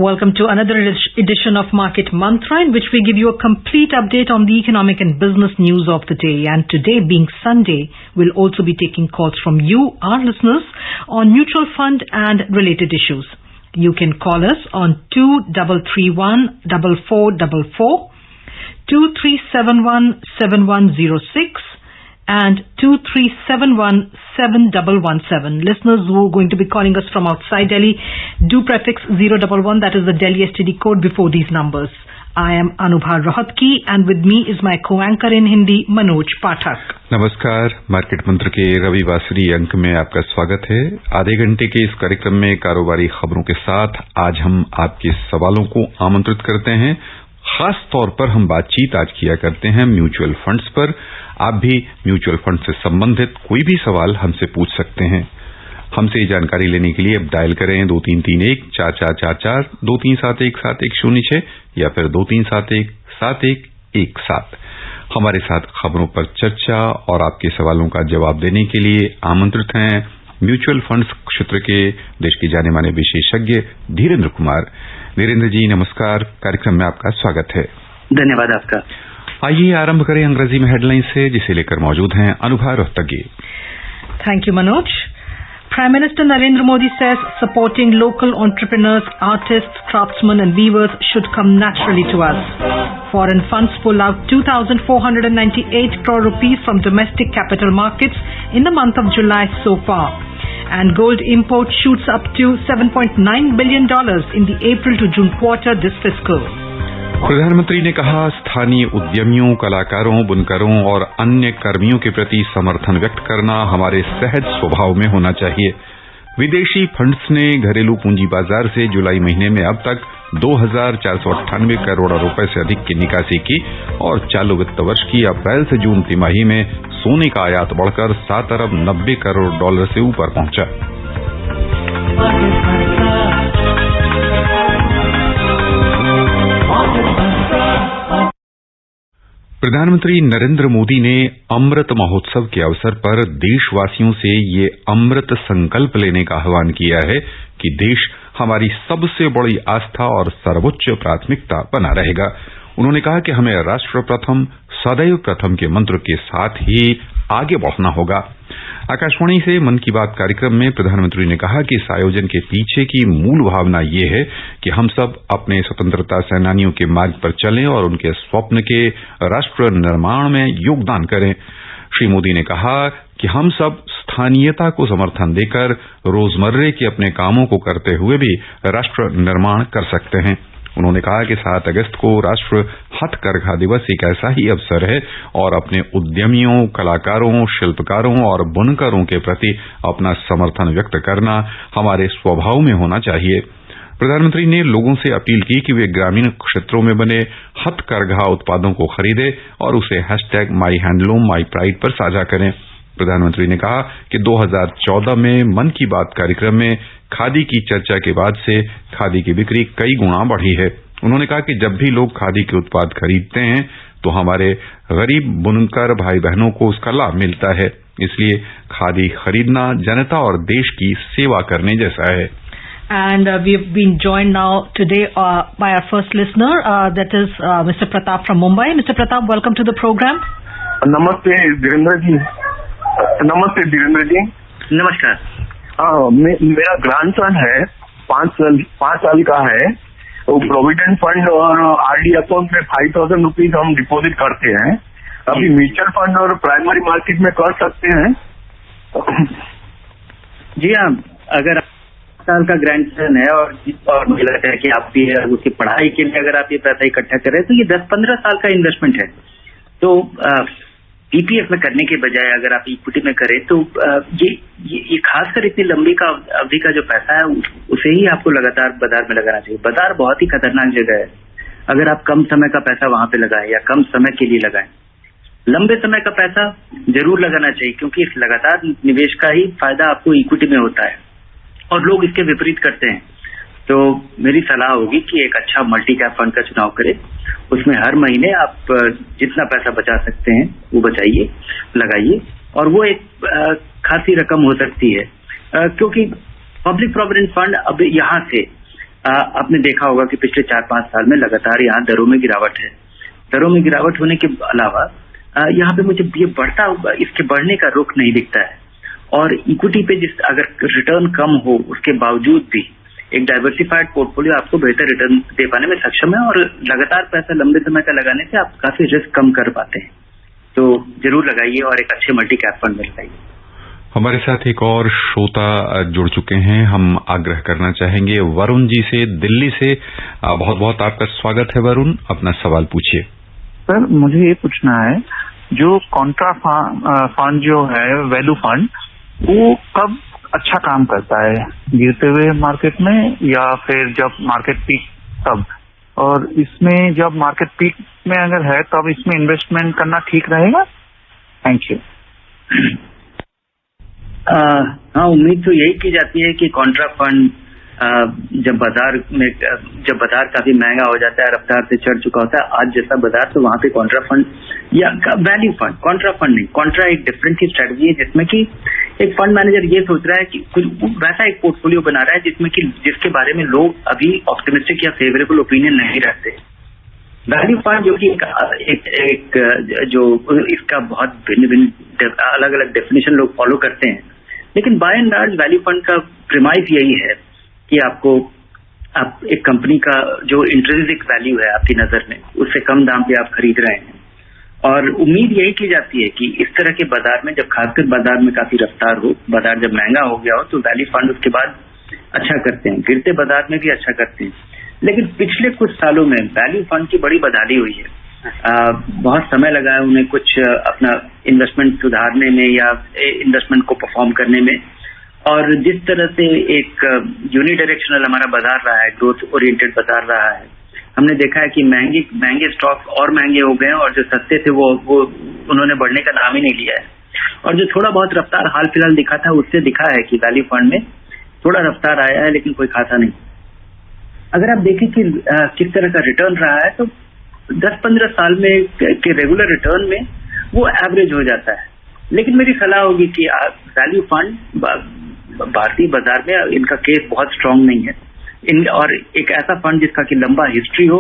Welcome to another edition of Market Mantra, in which we give you a complete update on the economic and business news of the day. And today, being Sunday, we'll also be taking calls from you, our listeners, on mutual fund and related issues. You can call us on 2331-4444, 2371-7106, and 2371-7117. Listeners who are going to be calling us from outside Delhi, do prefix 011, that is the Delhi STD code before these numbers. I am Anubha Rohatgi, and with me is my co-anchor in Hindi, Manoj Pathak. नमस्कार, market मंत्र के रविवासरी अंक में आपका स्वागत है। आधे घंटे के इस कार्यक्रम में कारोबारी खबरों के साथ आज हम आपके सवालों को आमंत्रित करते हैं। खास तौर पर हम बातचीत आज किया करते हैं म्यूचुअल फंड्स पर। आप भी म्यूचुअल फंड से संबंधित कोई भी सवाल हमसे पूछ सकते हैं। हमसे जानकारी लेने के लिए अब डायल करें 2331-4444, 2371-7106 या फिर 2371-7117। हमारे साथ खबरों पर चर्चा और आपके सवालों का जवाब देने के लिए आमंत्रित हैं म्यूचुअल फंड्स क्षेत्र के देश के जाने माने विशेषज्ञ धीरेन्द्र कुमार। धीरेन्द्र जी नमस्कार, कार्यक्रम में आपका स्वागत है। धन्यवाद आपका। आइए आरंभ करें अंग्रेजी में हेडलाइन से, जिसे लेकर मौजूद हैं Anubha Rohatgi. Thank you, Manoj. Prime Minister Narendra Modi says supporting local entrepreneurs, artists, craftsmen and weavers should come naturally to us. Foreign funds pull out 2,498 crore rupees from domestic capital markets in the month of July so far. And gold import shoots up to $7.9 billion in the April to June quarter this fiscal. प्रधानमंत्री ने कहा, स्थानीय उद्यमियों, कलाकारों, बुनकरों और अन्य कर्मियों के प्रति समर्थन व्यक्त करना हमारे सहज स्वभाव में होना चाहिए। विदेशी फंड्स ने घरेलू पूंजी बाजार से जुलाई महीने में अब तक 2,498 करोड़ रुपए से अधिक की निकासी की और चालू वित्त वर्ष की अप्रैल से जून तिमाही में सोने का आयात बढ़कर 7 अरब 90 करोड़ डॉलर से ऊपर पहुंचा। प्रधानमंत्री नरेंद्र मोदी ने अमृत महोत्सव के अवसर पर देशवासियों से ये अमृत संकल्प लेने का आह्वान किया है कि देश हमारी सबसे बड़ी आस्था और सर्वोच्च प्राथमिकता बना रहेगा। उन्होंने कहा कि हमें राष्ट्र प्रथम, सदैव प्रथम के मंत्र के साथ ही आगे बढ़ना होगा। आकाशवाणी से मन की बात कार्यक्रम में प्रधानमंत्री ने कहा कि इस आयोजन के पीछे की मूल भावना ये है कि हम सब अपने स्वतंत्रता सेनानियों के मार्ग पर चलें और उनके स्वप्न के राष्ट्र निर्माण में योगदान करें। श्री मोदी ने कहा कि हम सब स्थानीयता को समर्थन देकर रोजमर्रे के अपने कामों को करते हुए भी राष्ट्र निर्माण कर सकते हैं। उन्होंने कहा कि 7 अगस्त को राष्ट्र हथकरघा दिवस एक ऐसा ही अवसर है और अपने उद्यमियों, कलाकारों, शिल्पकारों और बुनकरों के प्रति अपना समर्थन व्यक्त करना हमारे स्वभाव में होना चाहिए। प्रधानमंत्री ने लोगों से अपील की कि वे ग्रामीण क्षेत्रों में बने हथकरघा उत्पादों को खरीदें और उसे #MyHandloom_MyPride पर साझा करें। प्रधानमंत्री ने कहा कि 2014 में मन की बात कार्यक्रम में खादी की चर्चा के बाद से खादी की बिक्री कई गुना बढ़ी है। उन्होंने कहा कि जब भी लोग खादी के उत्पाद खरीदते हैं तो हमारे गरीब बुनकर भाई बहनों को उसका लाभ मिलता है। इसलिए खादी खरीदना जनता और देश की सेवा करने जैसा है। And we have been joined now today by our first listener, that is Mr. Pratap from Mumbai. Mr. Pratap, welcome to the program. नमस्ते धीरेन्द्र जी। नमस्ते धीरेन्द्र जी। नमस्कार। मेरा ग्रैंडसन है, 5 साल का है। वो प्रोविडेंट फंड और आरडी अकाउंट में 5,000 रुपीज हम डिपॉजिट करते हैं। अभी म्यूचुअल फंड और प्राइमरी मार्केट में कर सकते हैं? जी हाँ, अगर 5 साल का ग्रैंडसन है और मुझे लगता है कि आप भी उसकी पढ़ाई के लिए अगर आप ये पैसा इकट्ठा करें तो ये 10-15 साल का इन्वेस्टमेंट है। तो पीपीएफ में करने के बजाय अगर आप इक्विटी में करें तो ये खासकर इतनी लंबी का अवधि का जो पैसा है उसे ही आपको लगातार बाजार में लगाना चाहिए। बाजार बहुत ही खतरनाक जगह है। अगर आप कम समय का पैसा वहां पे लगाएं या कम समय के लिए लगाएं, लंबे समय का पैसा जरूर लगाना चाहिए, क्योंकि इस लगातार निवेश का ही फायदा आपको इक्विटी में होता है और लोग इसके विपरीत करते हैं। तो मेरी सलाह होगी कि एक अच्छा मल्टी कैप फंड का चुनाव करें। उसमें हर महीने आप जितना पैसा बचा सकते हैं वो बचाइए, लगाइए, और वो एक खासी रकम हो सकती है, क्योंकि पब्लिक प्रोविडेंट फंड अब यहाँ से आपने देखा होगा कि पिछले 4-5 साल में लगातार यहाँ दरों में गिरावट है। दरों में गिरावट होने के अलावा यहाँ पे मुझे ये इसके बढ़ने का रुख नहीं दिखता है। और इक्विटी पे अगर रिटर्न कम हो उसके बावजूद भी एक डाइवर्सिफाइड पोर्टफोलियो आपको बेहतर रिटर्न दे पाने में सक्षम है, और लगातार पैसा लंबे समय का लगाने से आप काफी रिस्क कम कर पाते हैं। तो जरूर लगाइए और एक अच्छे मल्टी कैप फंड में लगाइए। हमारे साथ एक और श्रोता जुड़ चुके हैं, हम आग्रह करना चाहेंगे वरुण जी से, दिल्ली से। बहुत बहुत आपका स्वागत है वरुण, अपना सवाल पूछिए। सर मुझे ये पूछना है, जो कॉन्ट्रा फंड जो है वैल्यू फंड, वो कब अच्छा काम करता है, गिरते हुए मार्केट में या फिर जब मार्केट पीक तब? और इसमें जब मार्केट पीक में अगर है तब इसमें इन्वेस्टमेंट करना ठीक रहेगा? Thank you. हाँ, उम्मीद तो यही की जाती है कि कॉन्ट्रा फंड जब बाजार काफी महंगा हो जाता है, रफ्तार से चढ़ चुका होता है आज जैसा बाजार, तो वहां पे कॉन्ट्रा फंड या वैल्यू फंड, कॉन्ट्रा फंड नहीं, कॉन्ट्रा एक डिफरेंट की स्ट्रेटजी है जिसमें कि एक फंड मैनेजर ये सोच रहा है कि कुछ वैसा एक पोर्टफोलियो बना रहा है जिसमें कि जिसके बारे में लोग अभी ऑप्टिमिस्टिक या फेवरेबल ओपिनियन नहीं रखते। वैल्यू फंड जो कि जो इसका बहुत भिन्न अलग अलग डेफिनेशन लोग फॉलो करते हैं, लेकिन by and large value fund का प्रीमाइस यही है कि आप एक कंपनी का जो इंट्रिंसिक वैल्यू है आपकी नजर में, उससे कम दाम पे आप खरीद रहे हैं। और उम्मीद यही की जाती है कि इस तरह के बाजार में, जब खासकर बाजार में काफी रफ्तार हो, बाजार जब महंगा हो गया हो, तो वैल्यू फंड उसके बाद अच्छा करते हैं, गिरते बाजार में भी अच्छा करते हैं। लेकिन पिछले कुछ सालों में वैल्यू फंड की बड़ी बदहाली हुई है। बहुत समय लगा है उन्हें कुछ अपना इन्वेस्टमेंट सुधारने में या इन्वेस्टमेंट को परफॉर्म करने में। और जिस तरह से एक यूनिडायरेक्शनल हमारा बाजार रहा है, ग्रोथ ओरिएंटेड बाजार रहा है, हमने देखा है कि महंगे स्टॉक और महंगे हो गए हैं और जो सस्ते थे वो उन्होंने बढ़ने का नाम ही नहीं लिया है। और जो थोड़ा बहुत रफ्तार हाल फिलहाल दिखा था, उससे दिखा है कि वैल्यू फंड में थोड़ा रफ्तार आया है, लेकिन कोई खासा नहीं। अगर आप देखें कि किस तरह का रिटर्न रहा है, तो 10-15 साल में के रेगुलर रिटर्न में वो एवरेज हो जाता है। लेकिन मेरी सलाह होगी कि वैल्यू फंड भारतीय बाजार में इनका केस बहुत स्ट्रांग नहीं है। और एक ऐसा फंड जिसका कि लंबा हिस्ट्री हो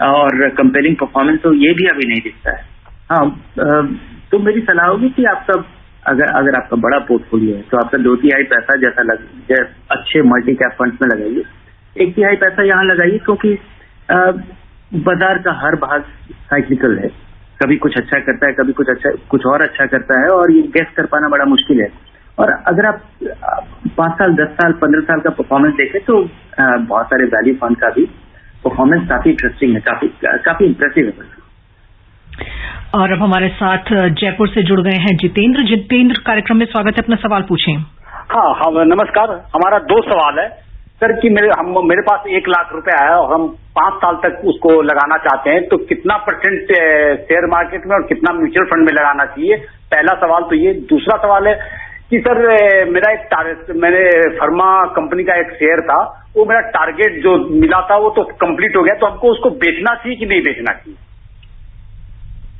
और कंपेयरिंग परफॉर्मेंस हो, ये भी अभी नहीं दिखता है। हाँ, तो मेरी सलाह होगी कि आपका अगर आपका बड़ा पोर्टफोलियो है तो आपका 2/3 पैसा जैसा अच्छे मल्टी कैप फंड्स में लगाइए, 1/3 पैसा यहाँ लगाइए, क्योंकि बाजार का हर भाग साइक्लिकल है। कभी कुछ अच्छा करता है, कभी कुछ और अच्छा करता है, और ये गेस कर पाना बड़ा मुश्किल है। और अगर आप 5 साल, 10 साल, 15 साल का परफॉर्मेंस देखें तो बहुत सारे वैल्यू फंड का भी परफॉर्मेंस काफी इंटरेस्टिंग है, काफी इंप्रेसिव है। और अब हमारे साथ जयपुर से जुड़ गए हैं जितेंद्र, कार्यक्रम में स्वागत है, अपना सवाल पूछें। हाँ, नमस्कार। हमारा 2 सवाल है सर कि मेरे पास 1 लाख रुपया है और हम 5 साल तक उसको लगाना चाहते हैं, तो कितना % शेयर मार्केट में और कितना म्यूचुअल फंड में लगाना चाहिए? पहला सवाल तो ये। दूसरा सवाल है कि सर मैंने फर्मा कंपनी का एक शेयर था, वो मेरा टारगेट जो मिला था वो तो कंप्लीट हो गया, तो हमको उसको बेचना चाहिए कि नहीं बेचना चाहिए?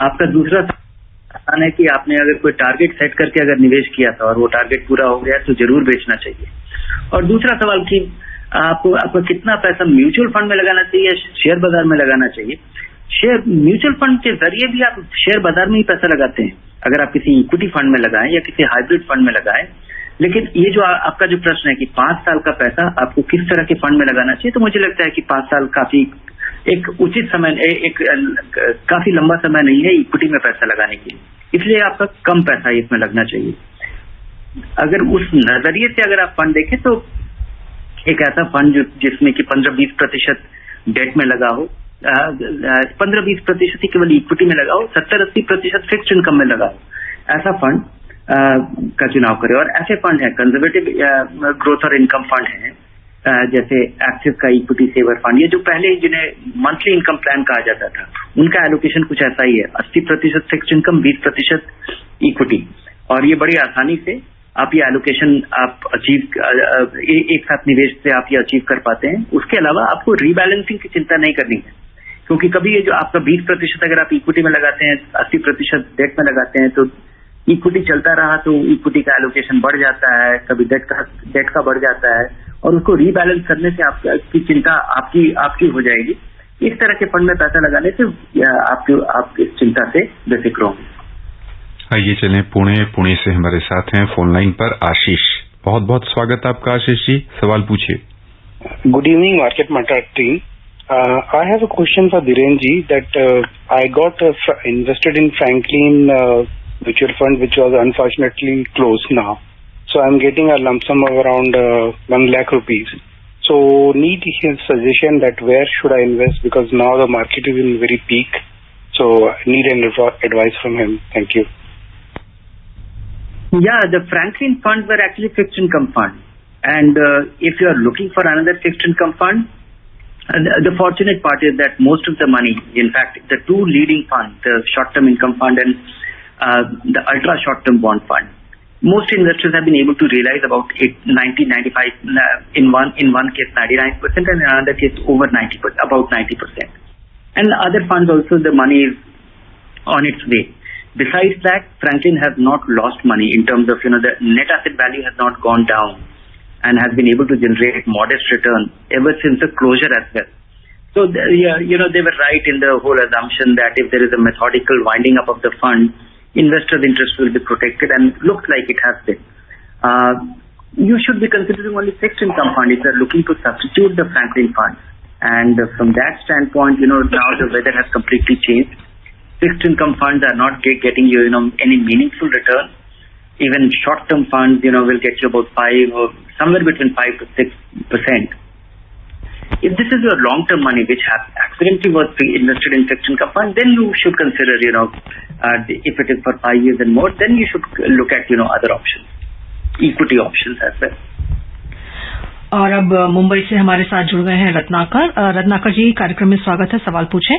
आपका दूसरा सवाल है कि आपने अगर कोई टारगेट सेट करके अगर निवेश किया था और वो टारगेट पूरा हो गया तो जरूर बेचना चाहिए। और दूसरा सवाल कि आपको कितना पैसा म्यूचुअल फंड में लगाना चाहिए, शेयर बाजार में लगाना चाहिए? म्यूचुअल फंड के जरिए भी आप शेयर बाजार में ही पैसा लगाते हैं, अगर आप किसी इक्विटी फंड में लगाएं या किसी हाइब्रिड फंड में लगाएं। लेकिन ये जो आपका जो प्रश्न है कि 5 साल का पैसा आपको किस तरह के फंड में लगाना चाहिए, तो मुझे लगता है कि 5 साल काफी एक उचित समय, काफी लंबा समय नहीं है इक्विटी में पैसा लगाने के लिए, इसलिए आपका कम पैसा इसमें लगना चाहिए। अगर उस नजरिए से अगर आप फंड देखें तो एक ऐसा फंड जिसमें कि 15-20% डेट में लगा हो, 15-20% ही केवल इक्विटी में लगा हो, 70-80% फिक्स्ड इनकम में लगा हो, ऐसा फंड का चुनाव करें। और ऐसे फंड है कंजर्वेटिव ग्रोथ और इनकम फंड है, जैसे एक्सिस का इक्विटी सेवर फंड, ये जो पहले जिन्हें मंथली इनकम प्लान कहा जाता था, उनका एलोकेशन कुछ ऐसा ही है, 80% फिक्स्ड इनकम, 20% इक्विटी। और ये बड़ी आसानी से आप ये एलोकेशन आप अचीव एक साथ निवेश से आप ये अचीव कर पाते हैं। उसके अलावा आपको रीबैलेंसिंग की चिंता नहीं करनी है, क्योंकि कभी ये जो आपका 20% अगर आप इक्विटी में लगाते हैं, 80% डेट में लगाते हैं, तो इक्विटी चलता रहा तो इक्विटी का एलोकेशन बढ़ जाता है, कभी डेट का बढ़ जाता है, और उसको रीबैलेंस करने से आपकी चिंता आपकी हो जाएगी। इस तरह के फंड में पैसा लगाने से आप इस चिंता से बेफिक्र होंगे। आइए चलें पुणे से हमारे साथ हैं फोन लाइन पर आशीष। बहुत बहुत स्वागत आपका आशीष जी, सवाल पूछिए। Good evening, Market Matra team. I have a question for Dhiren ji that I got invested in Franklin mutual fund, which was unfortunately closed now. So I'm getting a lump sum of around 1 lakh rupees. So need his suggestion that where should I invest, because now the market is in very peak. So I need an advice from him. Thank you. Yeah, the Franklin funds were actually fixed income fund. And if you are looking for another fixed income fund, the fortunate part is that most of the money, in fact, the two leading funds, the short-term income fund and the ultra short-term bond fund, most investors have been able to realize about 95, in one case 99%, and in another case over 90%, about 90%. And other funds also, the money is on its way. Besides that, Franklin has not lost money in terms of, the net asset value has not gone down and has been able to generate modest return ever since the closure as well. So, they were right in the whole assumption that if there is a methodical winding up of the fund, investors' interest will be protected, and looks like it has been. You should be considering only fixed income fund if you are looking to substitute the Franklin funds. And from that standpoint, now the weather has completely changed. Fixed income funds are not getting you, any meaningful return. Even short-term funds, will get you about 5 or somewhere between 5 to 6%. If this is your long-term money, which accidentally was invested in fixed income fund, then you should consider, if it is for 5 years and more, then you should look at, other options, equity options as well. और अब मुंबई से हमारे साथ जुड़ गए हैं रत्नाकर जी, कार्यक्रम में स्वागत है, सवाल पूछें।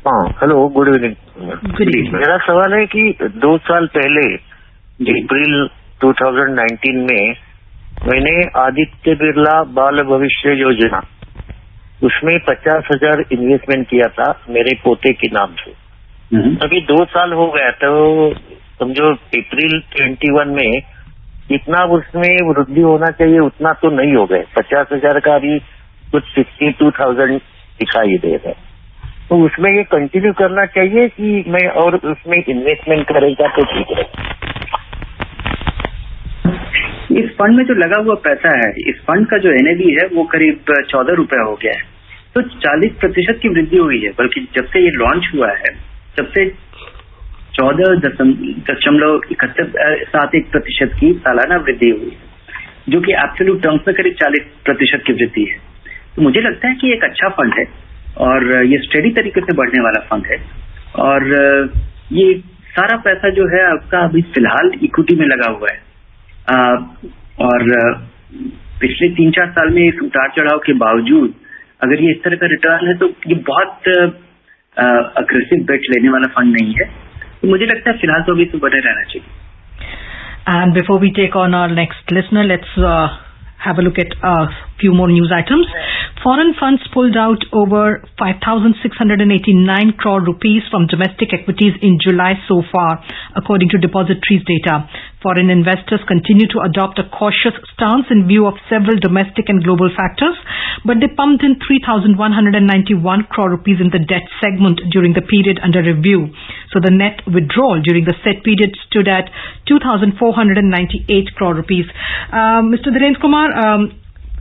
हाँ, हेलो, गुड इवनिंग। मेरा सवाल है कि 2 साल पहले अप्रैल 2019 में मैंने आदित्य बिरला बाल भविष्य योजना, उसमें 50,000 इन्वेस्टमेंट किया था मेरे पोते के नाम से। अभी 2 साल हो गया, तो समझो अप्रैल 21 में जितना उसमें वृद्धि होना चाहिए उतना तो नहीं हो गए। 50,000 का भी कुछ 62,000 दिखाई दे रहा है। तो उसमें ये कंटिन्यू करना चाहिए कि मैं और उसमें इन्वेस्टमेंट करेगा तो ठीक है। इस फंड में जो लगा हुआ पैसा है, इस फंड का जो NAV है वो करीब 14 रुपए हो गया है। तो 40% की वृद्धि हुई है, बल्कि जब से ये लॉन्च हुआ है तब से 14.71% की सालाना वृद्धि हुई है, जो कि एब्सोल्यूट टर्म्स में करीब 40% की वृद्धि है। तो मुझे लगता है कि एक अच्छा फंड है और ये स्टेडी तरीके से बढ़ने वाला फंड है। और ये सारा पैसा जो है आपका अभी फिलहाल इक्विटी में लगा हुआ है, और पिछले 3-4 साल में इस उतार चढ़ाव के बावजूद अगर ये इस तरह का रिटर्न है तो ये बहुत अग्रेसिव बेट लेने वाला फंड नहीं है। तो मुझे लगता है फिलहाल तो अभी तो बने रहना चाहिए। And before we take on our next listener, let's have a look at a few more news items. Foreign funds pulled out over 5,689 crore rupees from domestic equities in July so far, according to depositories data. Foreign investors continue to adopt a cautious stance in view of several domestic and global factors, but they pumped in 3,191 crore rupees in the debt segment during the period under review. So the net withdrawal during the set period stood at 2,498 crore rupees. Mr. Dhiren Kumar,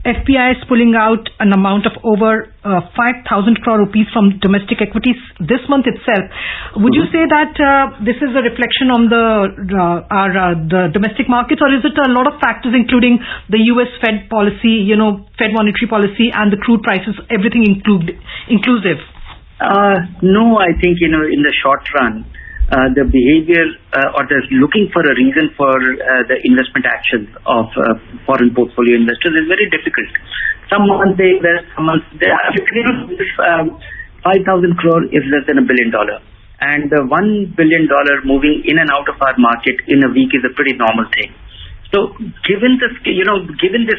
FPI is pulling out an amount of over 5,000 crore rupees from domestic equities this month itself. Would you say that this is a reflection on the domestic markets, or is it a lot of factors including the US Fed policy, Fed monetary policy and the crude prices, everything inclusive? No, I think, in the short run, the behavior or the looking for a reason for the investment actions of foreign portfolio investors is very difficult. Some months they invest, some months they 5,000 crore is less than $1 billion, and $1 billion moving in and out of our market in a week is a pretty normal thing. So given the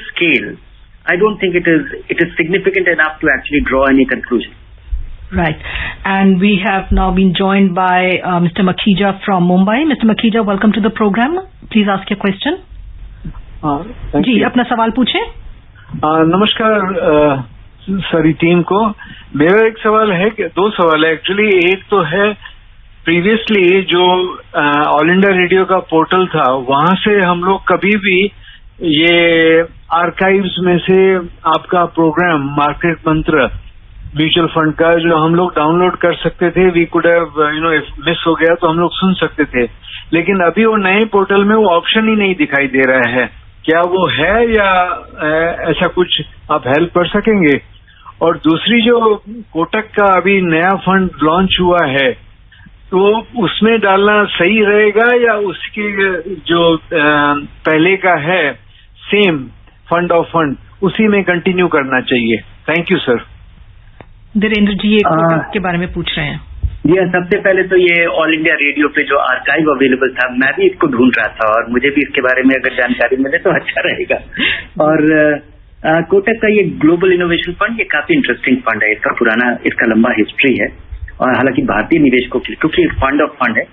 scale, I don't think it is significant enough to actually draw any conclusion. Right. And we have now been joined by Mr. Makhija from Mumbai. Mr. Makhija, welcome to the program. Please ask your question. जी, अपना सवाल पूछें। नमस्कार सारी team को। मेरा एक सवाल है, दो सवाल है एक्चुअली। एक तो है प्रीवियसली जो ऑल इंडिया रेडियो का पोर्टल था, वहां से हम लोग कभी भी ये आर्काइव्स में से आपका program market mantra mutual fund का जो हम लोग डाउनलोड कर सकते थे, we could have if miss हो गया तो हम लोग सुन सकते थे। लेकिन अभी वो नए पोर्टल में वो ऑप्शन ही नहीं दिखाई दे रहा है। क्या वो है या ऐसा कुछ आप हेल्प कर सकेंगे? और दूसरी जो कोटक का अभी नया फंड लॉन्च हुआ है, तो उसमें डालना सही रहेगा या उसकी जो पहले का है सेम फंड ऑफ फंड उसी में कंटिन्यू करना चाहिए? Thank you sir. Dhirendra ji ये कोटक के बारे में पूछ रहे हैं। ये सबसे पहले तो ये ऑल इंडिया रेडियो पे जो आर्काइव अवेलेबल था, मैं भी इसको ढूंढ रहा था और मुझे भी इसके बारे में अगर जानकारी मिले तो अच्छा रहेगा। और कोटक का ये ग्लोबल इनोवेशन फंड, ये काफी इंटरेस्टिंग फंड है। इसका लंबा हिस्ट्री है और हालांकि भारतीय निवेशकों के लिए, क्योंकि फंड ऑफ फंड है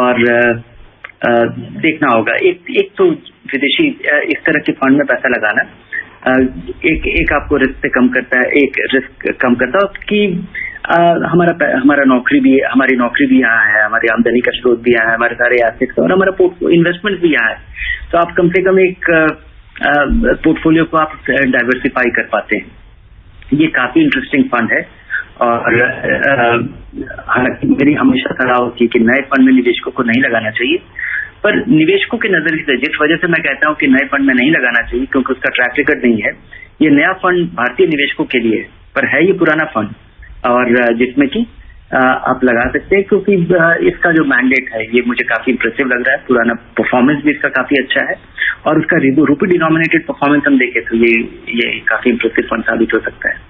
और देखना होगा। एक तो विदेशी इस तरह के फंड में पैसा लगाना एक आपको रिस्क से कम करता है, एक रिस्क कम करता है कि हमारी नौकरी भी यहाँ है, हमारी आमदनी का स्रोत भी यहाँ है, हमारे सारे एसेट्स और हमारा इन्वेस्टमेंट भी यहाँ है। तो आप कम से कम एक पोर्टफोलियो को आप डाइवर्सिफाई कर पाते हैं। ये काफी इंटरेस्टिंग फंड है और हालांकि मेरी हमेशा सलाह होती है कि नए फंड में निवेशकों को नहीं लगाना चाहिए, पर निवेशकों के नजरिए से जिस वजह से मैं कहता हूं कि नए फंड में नहीं लगाना चाहिए, क्योंकि उसका ट्रैक रिकॉर्ड नहीं है। ये नया फंड भारतीय निवेशकों के लिए है, पर है ये पुराना फंड और जिसमें कि आप लगा सकते हैं, क्योंकि इसका जो मैंडेट है ये मुझे काफी इंप्रेसिव लग रहा है। पुराना परफॉर्मेंस भी इसका काफी अच्छा है और उसका रूपी डिनोमिनेटेड परफॉर्मेंस हम देखें तो ये काफी इंप्रेसिव फंड साबित हो सकता है।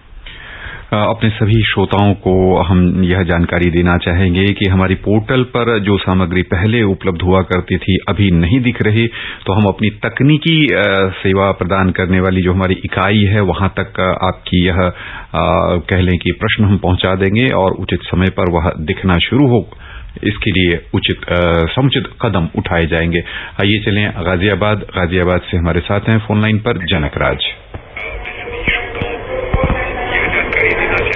अपने सभी श्रोताओं को हम यह जानकारी देना चाहेंगे कि हमारी पोर्टल पर जो सामग्री पहले उपलब्ध हुआ करती थी अभी नहीं दिख रही, तो हम अपनी तकनीकी सेवा प्रदान करने वाली जो हमारी इकाई है वहां तक आपकी यह कह लें कि प्रश्न हम पहुंचा देंगे और उचित समय पर वह दिखना शुरू हो, इसके लिए समुचित कदम उठाए जाएंगे। आइए चलें गाजियाबाद से हमारे साथ हैं फोन लाइन पर जनकराज।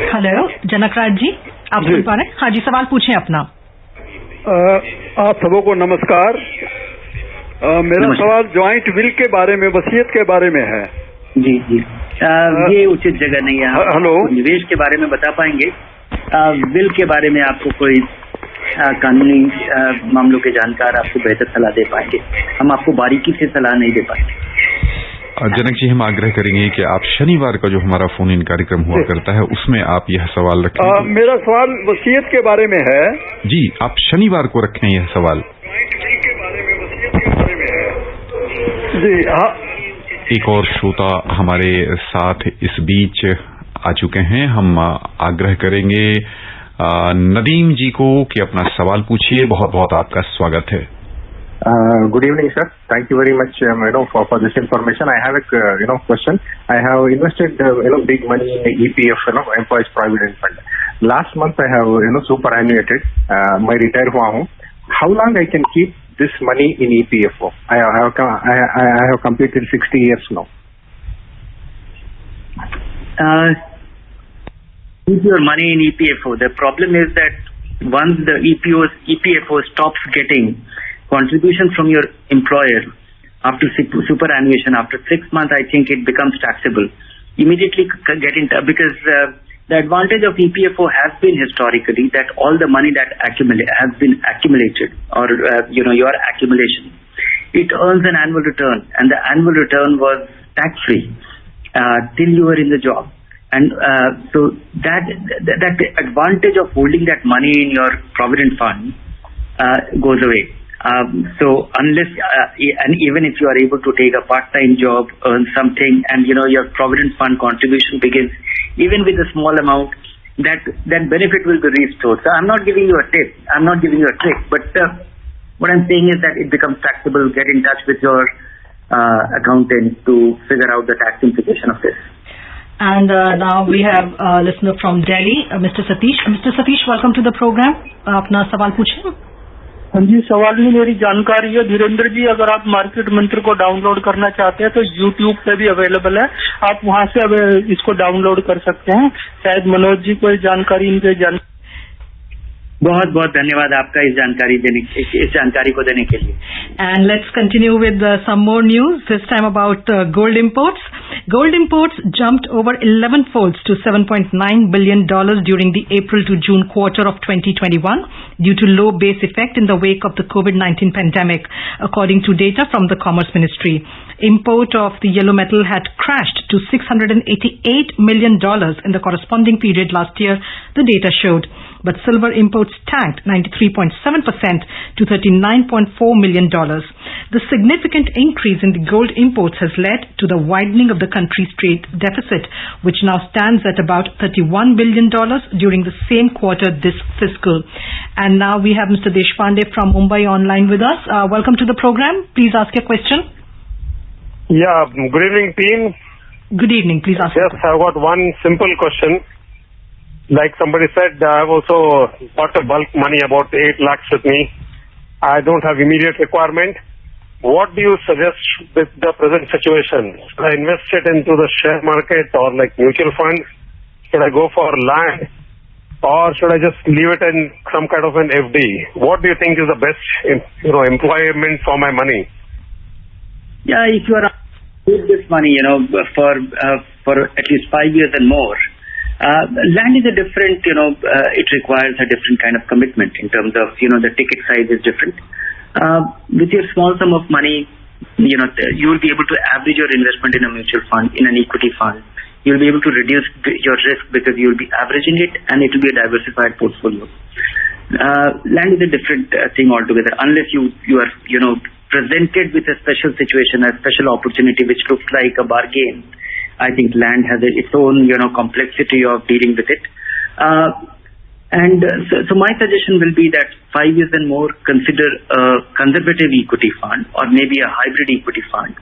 हेलो जनकराज जी, आप सुन पा रहे हैं? हाँ जी, सवाल पूछें अपना। आप सबको नमस्कार। मेरा सवाल ज्वाइंट विल के बारे में, वसीयत के बारे में है। जी ये उचित जगह नहीं है। हेलो, निवेश के बारे में बता पाएंगे? विल के बारे में आपको कोई कानूनी मामलों के जानकार आपको बेहतर सलाह दे पाएंगे, हम आपको बारीकी से सलाह नहीं दे पाएंगे। जनक जी, हम आग्रह करेंगे कि आप शनिवार का जो हमारा फोन इन कार्यक्रम हुआ करता है उसमें आप यह सवाल रखें। मेरा सवाल वसीयत के बारे में है। जी, आप शनिवार को रखें यह सवाल। जी हाँ। एक और श्रोता हमारे साथ इस बीच आ चुके हैं, हम आग्रह करेंगे नदीम जी को कि अपना सवाल पूछिए। बहुत बहुत आपका स्वागत है। Good evening, sir. Thank you very much, for this information. I have a, question. I have invested, big money in the EPF, Employees Provident Fund. Last month I have, superannuated. मैं retire हुआ हूँ. How long I can keep this money in EPFO? I have completed 60 years now. Keep your money in EPFO. The problem is that once the EPFO stops getting contribution from your employer after superannuation, after 6 months, I think it becomes taxable. Immediately get in touch, because the advantage of EPFO has been historically that all the money that has been accumulated or your accumulation, it earns an annual return, and the annual return was tax free till you were in the job. And so that advantage of holding that money in your provident fund goes away. So unless and even if you are able to take a part-time job, earn something, and your provident fund contribution begins even with a small amount, that benefit will be restored. So I'm not giving you a tip, I'm not giving you a trick, but what I'm saying is that it becomes taxable. Get in touch with your accountant to figure out the tax implication of this. And now we have a listener from Delhi, Mr. Satish. Mr. Satish, welcome to the program. अपना सवाल पूछें। हाँ जी, सवाल में मेरी जानकारी है धीरेन्द्र जी, अगर आप मार्केट मंत्र को डाउनलोड करना चाहते हैं तो YouTube पे भी अवेलेबल है, आप वहां से अब इसको डाउनलोड कर सकते हैं। शायद मनोज जी को जानकारी बहुत बहुत धन्यवाद आपका इस जानकारी को देने के लिए। And let's continue with some more news, this time about gold imports. Gold imports jumped over 11 folds to $7.9 billion during the April to June quarter of 2021 due to low base effect in the wake of the COVID-19 pandemic, according to data from the Commerce Ministry. Import of the yellow metal had crashed to $688 million in the corresponding period last year, the data showed. But silver imports tanked 93.7% to $39.4 million. The significant increase in the gold imports has led to the widening of the country's trade deficit, which now stands at about $31 billion during the same quarter this fiscal. And now we have Mr. Deshpande from Mumbai online with us. Welcome to the program. Please ask your question. Yeah, good evening team. Good evening. Please ask. Yes, I've got one simple question. Like somebody said, I've also got a bulk money, about 8 lakhs with me. I don't have immediate requirement. What do you suggest with the present situation? Should I invest it into the share market or like mutual funds? Should I go for land? Or should I just leave it in some kind of an FD? What do you think is the best, employment for my money? Yeah, if you are with this money, for at least 5 years and more, land is a different, it requires a different kind of commitment in terms of, the ticket size is different. With your small sum of money, you will be able to average your investment in a mutual fund, in an equity fund. You'll be able to reduce your risk because you'll be averaging it and it will be a diversified portfolio. Land is a different thing altogether. Unless you are, presented with a special situation, a special opportunity which looks like a bargain, I think land has its own, complexity of dealing with it. So my suggestion will be that 5 years and more, consider a conservative equity fund or maybe a hybrid equity fund,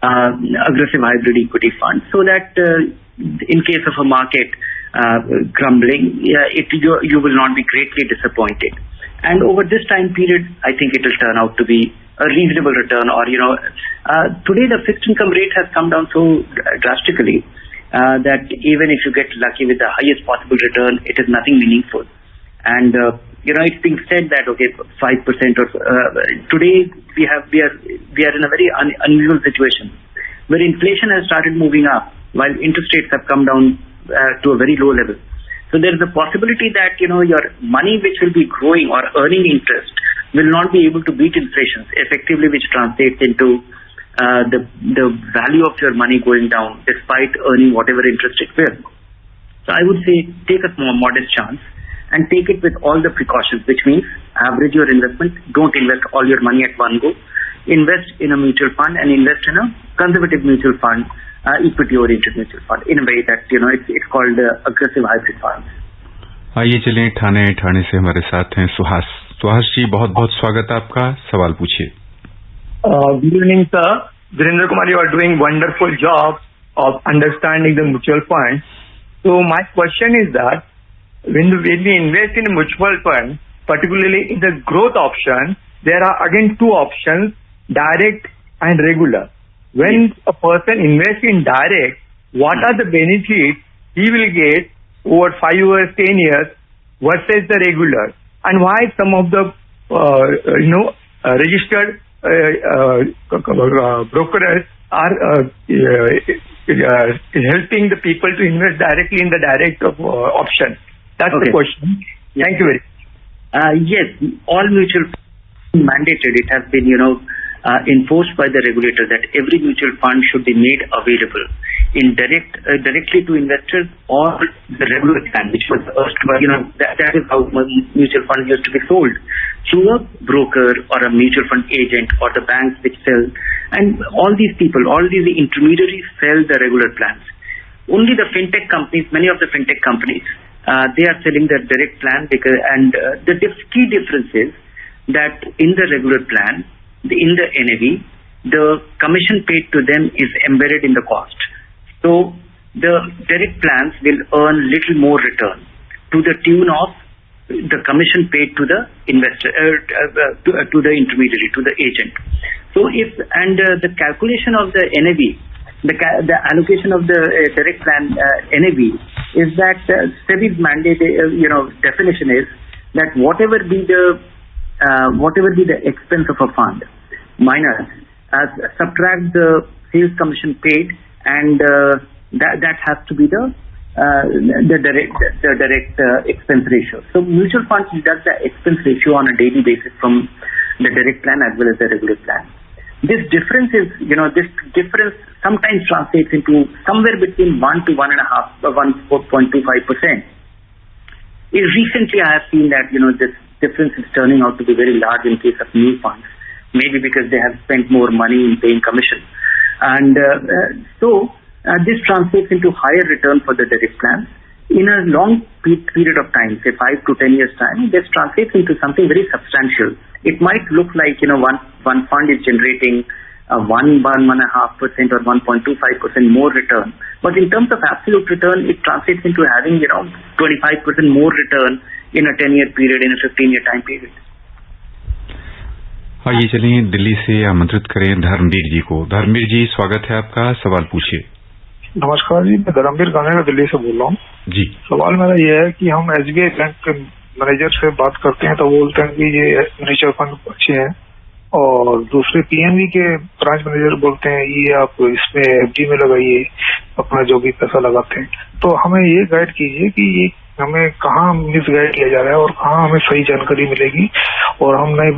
aggressive hybrid equity fund, so that in case of a market crumbling, you will not be greatly disappointed. And over this time period, I think it will turn out to be a reasonable return, or today the fixed income rate has come down so drastically that even if you get lucky with the highest possible return, it is nothing meaningful. And it's being said that 5% or today we are in a very unusual situation where inflation has started moving up while interest rates have come down to a very low level. So there is a possibility that your money which will be growing or earning interest will not be able to beat inflation effectively, which translates into the value of your money going down despite earning whatever interest it will. So I would say take a more modest chance and take it with all the precautions, which means average your investment. Don't invest all your money at one go. Invest in a mutual fund and invest in a conservative mutual fund, equity-oriented mutual fund, in a way that it's called aggressive hybrid funds. आइए चलें ठाणे से हमारे साथ हैं सुहास जी, बहुत बहुत स्वागत आपका, सवाल पूछिए। Good evening, sir. Virendra Kumar, you are doing wonderful job of understanding the mutual fund. So my question is that when we invest in a mutual fund, particularly in the growth option, there are again two options, direct and regular. When a person invests in direct, what are the benefits he will get over 5 years, 10 years versus the regular? And why some of the, registered brokers are helping the people to invest directly in the direct option? That's the question. Thank you very much. Yes, all mutual funds mandated. It has been, enforced by the regulator that every mutual fund should be made available in directly to investors or the regular plan, which was that is how mutual funds used to be sold, through a broker or a mutual fund agent or the banks which sell. And all these people, all these intermediaries sell the regular plans. Only the fintech companies, many of the fintech companies, they are selling the direct plan the key difference is that in the regular plan, in the NAV, the commission paid to them is embedded in the cost. So the direct plans will earn little more return to the tune of the commission paid to the investor, to the intermediary, to the agent. So the calculation of the NAV, the allocation of the direct plan NAV is that SEBI's mandate, definition is that whatever be the expense of a fund minus subtract the sales commission paid, and that has to be the direct expense ratio. So mutual funds deduct the expense ratio on a daily basis from the direct plan as well as the regular plan. This difference is, this difference sometimes translates into somewhere between 1 to 1.25%. Recently, I have seen that this difference is turning out to be very large in case of new funds, maybe because they have spent more money in paying commission, and this translates into higher return for the direct plans. In a long period of time, say 5 to 10 years time, this translates into something very substantial. It might look like, one fund is generating 1.5% or 1.25% more return. But in terms of absolute return, it translates into having, 25% more return in a 10-year period, in a 15-year time period. आइए चलिए दिल्ली से आमंत्रित करें धर्मवीर जी को। धर्मवीर जी, स्वागत है आपका, सवाल पूछिए। नमस्कार जी, मैं धर्मवीर गानेगा दिल्ली से बोल रहा हूँ जी। सवाल मेरा ये है कि हम SBI बैंक के मैनेजर से बात करते हैं तो बोलते हैं कि ये म्यूचुअल फंड अच्छे हैं, और दूसरे PNB के ब्रांच मैनेजर बोलते हैं ये आप इसमें FD में लगाइए अपना जो भी पैसा लगाते हैं। तो हमें ये गाइड कीजिए कि ये हमें कहाँ मिस गाइड किया जा रहा है और कहाँ हमें सही जानकारी मिलेगी, और हम नए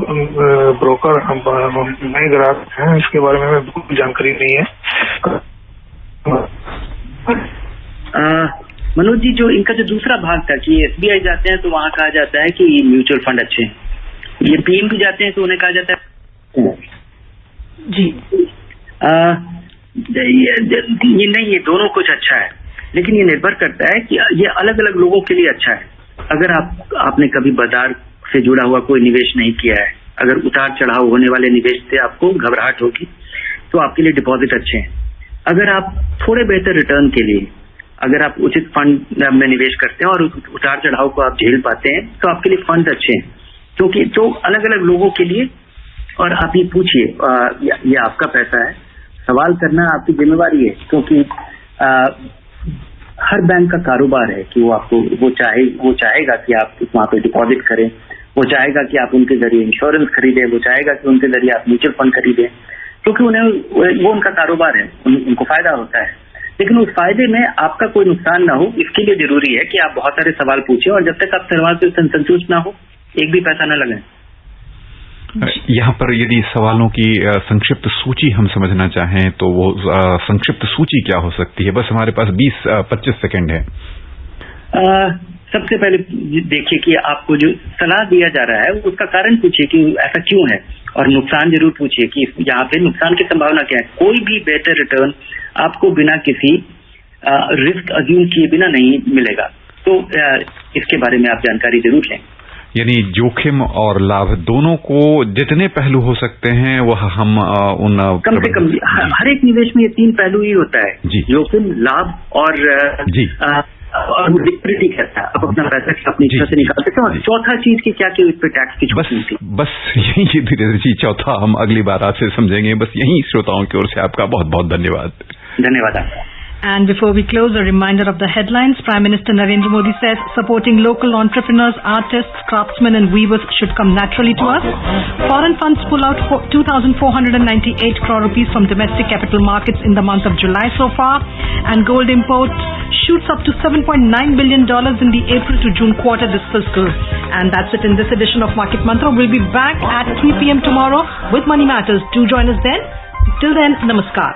ब्रोकर, हम नए ग्राहक हैं, इसके बारे में हमें बिल्कुल जानकारी नहीं है। मनोज जी, जो इनका जो दूसरा भाग था कि SBI जाते हैं तो वहाँ कहा जाता है कि म्यूचुअल फंड अच्छे हैं, ये PNB जाते हैं तो उन्हें कहा जाता है जी ये नहीं, ये दोनों कुछ अच्छा है, लेकिन ये निर्भर करता है कि ये अलग अलग लोगों के लिए अच्छा है। अगर आपने कभी बाजार से जुड़ा हुआ कोई निवेश नहीं किया है, अगर उतार चढ़ाव होने वाले निवेश से आपको घबराहट होगी, तो आपके लिए डिपॉजिट अच्छे हैं। अगर आप थोड़े बेहतर रिटर्न के लिए, अगर आप उचित फंड में निवेश करते हैं और उतार चढ़ाव को आप झेल पाते हैं, तो आपके लिए फंड अच्छे हैं, क्योंकि तो अलग अलग लोगों के लिए। और आप ये पूछिए, ये आपका पैसा है, सवाल करना आपकी जिम्मेवारी है, क्योंकि हर बैंक का कारोबार है कि वो चाहेगा कि आप वहाँ पे डिपॉजिट करें, वो चाहेगा कि आप उनके जरिए इंश्योरेंस खरीदें, वो चाहेगा कि उनके जरिए आप म्यूचुअल फंड खरीदें, क्योंकि वो उनका कारोबार है, उनको फायदा होता है। लेकिन उस फायदे में आपका कोई नुकसान ना हो, इसके लिए जरूरी है कि आप बहुत सारे सवाल पूछें, और जब तक आप सवाल से संतुष्ट ना हो, एक भी पैसा न लगाएं। यहाँ पर यदि सवालों की संक्षिप्त सूची हम समझना चाहें तो वो संक्षिप्त सूची क्या हो सकती है? बस हमारे पास 20-25 सेकंड है। सबसे पहले देखिए कि आपको जो सलाह दिया जा रहा है उसका कारण पूछिए कि ऐसा क्यों है, और नुकसान जरूर पूछिए कि यहाँ पे नुकसान की संभावना क्या है। कोई भी बेहतर रिटर्न आपको बिना किसी रिस्क अज्यूम किए बिना नहीं मिलेगा, तो इसके बारे में आप जानकारी जरूर लें। यानी जोखिम और लाभ दोनों को जितने पहलू हो सकते हैं वह हम उन कम से कम हर एक निवेश में ये 3 पहलू ही होता है, जोखिम, लाभ और लिक्विडिटी करता है। आप अपना पैसा अपनी इच्छा से निकाल सकते हैं। और चौथा चीज की क्या कि इस पे टैक्स की छूट मिलती है। बस यही धीरे धीरे चौथा हम अगली बार आपसे समझेंगे। बस यही श्रोताओं की ओर से आपका बहुत बहुत धन्यवाद। धन्यवाद आपका। And before we close, a reminder of the headlines. Prime Minister Narendra Modi says supporting local entrepreneurs, artists, craftsmen and weavers should come naturally to us. Foreign funds pull out 2,498 crore rupees from domestic capital markets in the month of July so far. And gold import shoots up to $7.9 billion in the April to June quarter this fiscal. And that's it in this edition of Market Mantra. We'll be back at 3 p.m. tomorrow with Money Matters. Do join us then. Till then, namaskar.